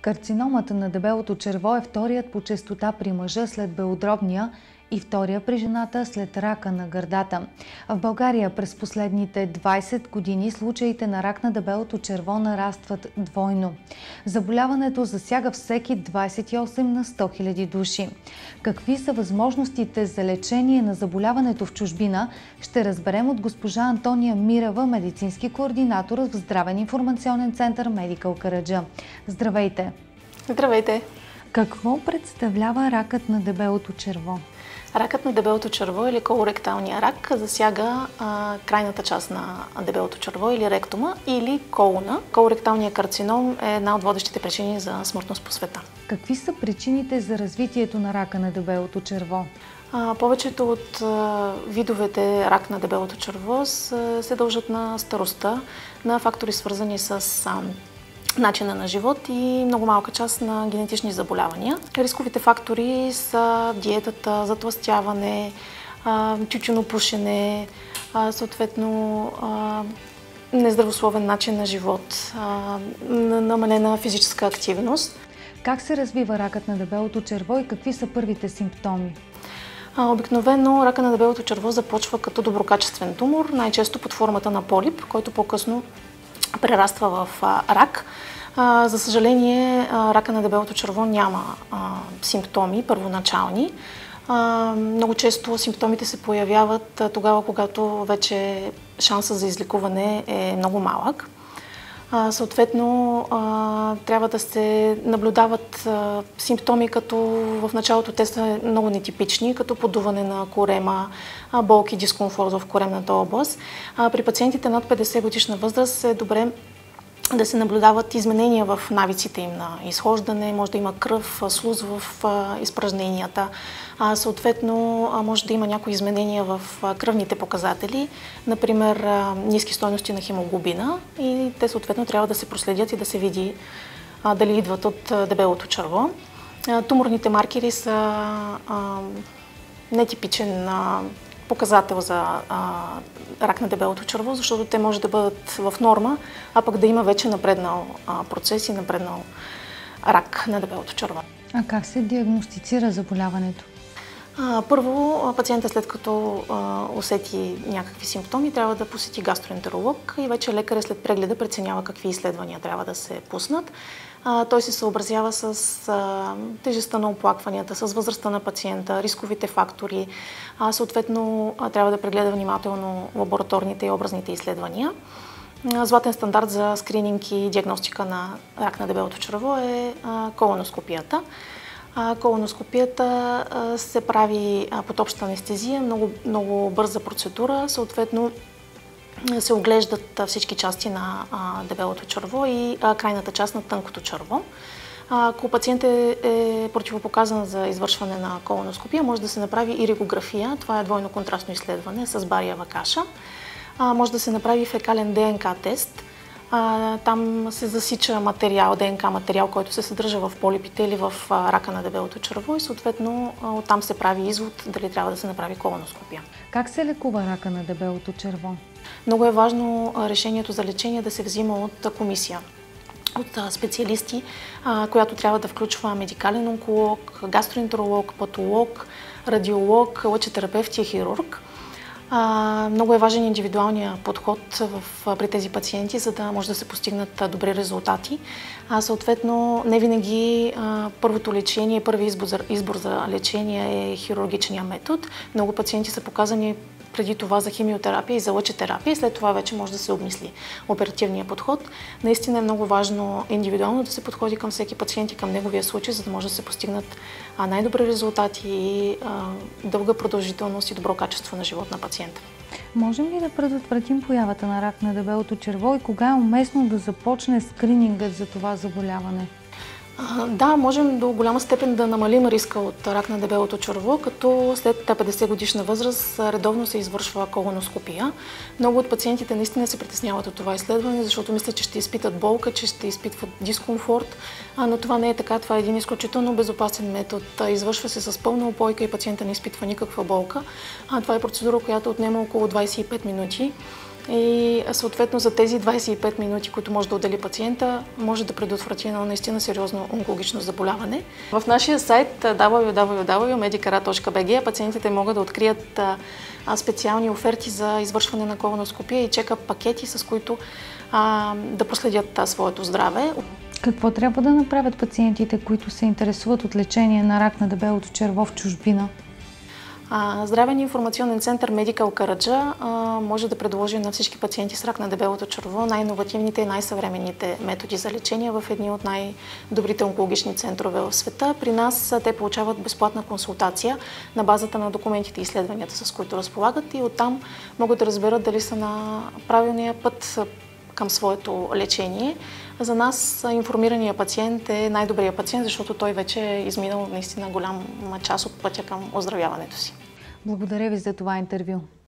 Карциномата на дебелото черво е вторият по честота при мъжа след белодробния и втория при жената след рака на гърдата. В България през последните 20 години случаите на рак на дебелото черво нарастват двойно. Заболяването засяга всеки 28 на 100 000 души. Какви са възможностите за лечение на заболяването в чужбина, ще разберем от госпожа Антония Мирева, медицински координатор в Здравен информационен център Медикъл Караджа. Здравейте! Здравейте! Какво представлява ракът на дебелото черво? Ракът на дебелото черво или колоректалния рак засяга крайната част на дебелото черво или ректума или колона. Колоректалният карцином е една от водещите причини за смъртност по света. Какви са причините за развитието на рака на дебелото черво? Повечето от видовете рак на дебелото черво се дължат на старостта, на фактори свързани с начина на живот и много малка част на генетични заболявания. Рисковите фактори са диетата, затлъстяване, тютюнопушене, съответно нездравословен начин на живот, намалена физическа активност. Как се развива ракът на дебелото черво и какви са първите симптоми? Обикновено рака на дебелото черво започва като доброкачествен тумор, най-често под формата на полип, който по-късно прераства в рак. За съжаление, рака на дебелото черво няма симптоми първоначални. Много често симптомите се появяват тогава, когато вече шанса за излекуване е много малък. Съответно, трябва да се наблюдават симптоми, като в началото те са много нетипични, като подуване на корема, болки, дискомфорт в коремната област. При пациентите над 50 годишна възраст е добре да се наблюдават изменения в навиците им на изхождане, може да има кръв, слуз в изпражненията, съответно може да има някои изменения в кръвните показатели, например ниски стойности на хемоглобина и те съответно трябва да се проследят и да се види дали идват от дебелото черво. Туморните маркери са нетипичен показател за рак на дебелото черво, защото те може да бъдат в норма, а пък да има вече напреднал процес и напреднал рак на дебелото черво. А как се диагностицира заболяването? Първо, пациента след като усети някакви симптоми, трябва да посети гастроентеролог и вече лекарят след прегледа преценява какви изследвания трябва да се пуснат. Той се съобразява с тежестта на оплакванията, с възрастта на пациента, рисковите фактори. Съответно, трябва да прегледа внимателно лабораторните и образните изследвания. Златен стандарт за скрининг и диагностика на рак на дебелото черво е колоноскопията. Колоноскопията се прави под обща анестезия, много бърза процедура, съответно се оглеждат всички части на дебелото черво и крайната част на тънкото черво. Ако пациент е противопоказан за извършване на колоноскопия, може да се направи и ригография, това е двойно контрастно изследване с бариева каша. Може да се направи фекален ДНК тест. Там се засича материал, ДНК материал, който се съдържа в полипите или в рака на дебелото черво и съответно оттам се прави извод дали трябва да се направи колоноскопия. Как се лекува рака на дебелото черво? Много е важно решението за лечение да се взима от комисия, от специалисти, която трябва да включва медикален онколог, гастроентеролог, патолог, радиолог, лъчетерапевт и хирург. Много е важен индивидуалният подход при тези пациенти, за да може да се постигнат добри резултати. Съответно, не винаги първото лечение, първи избор за лечение е хирургичният метод. Много пациенти са показани преди това за химиотерапия и за лъчетерапия и след това вече може да се обмисли оперативния подход. Наистина е много важно индивидуално да се подходи към всеки пациент и към неговия случай, за да може да се постигнат най-добри резултати и дълга продължителност и добро качество на живот на пациента. Можем ли да предотвратим появата на рак на дебелото черво и кога е уместно да започне скринингът за това заболяване? Да, можем до голяма степен да намалим риска от рак на дебелото черво, като след 50 годишна възраст редовно се извършва колоноскопия. Много от пациентите наистина се притесняват от това изследване, защото мислят, че ще изпитат болка, че ще изпитват дискомфорт, но това не е така. Това е един изключително безопасен метод. Извършва се с пълна упойка и пациента не изпитва никаква болка. Това е процедура, която отнема около 25 минути. и съответно за тези 25 минути, които може да отдели пациента, може да предотврати едно наистина сериозно онкологично заболяване. В нашия сайт www.medicara.bg пациентите могат да открият специални оферти за извършване на колоноскопия и чекап пакети, с които да проследят своето здраве. Какво трябва да направят пациентите, които се интересуват от лечение на рак на дебелото черво в чужбина? Здравен информационен център Медикал Караджа може да предложи на всички пациенти с рак на дебелото черво най-иновативните и най-съвременните методи за лечение в едни от най-добрите онкологични центрове в света. При нас те получават безплатна консултация на базата на документите и изследванията, с които разполагат, и оттам могат да разберат дали са на правилния път към своето лечение. За нас информираният пациент е най-добрият пациент, защото той вече е изминал наистина голяма част от пътя към оздравяването си. Благодаря ви за това интервю.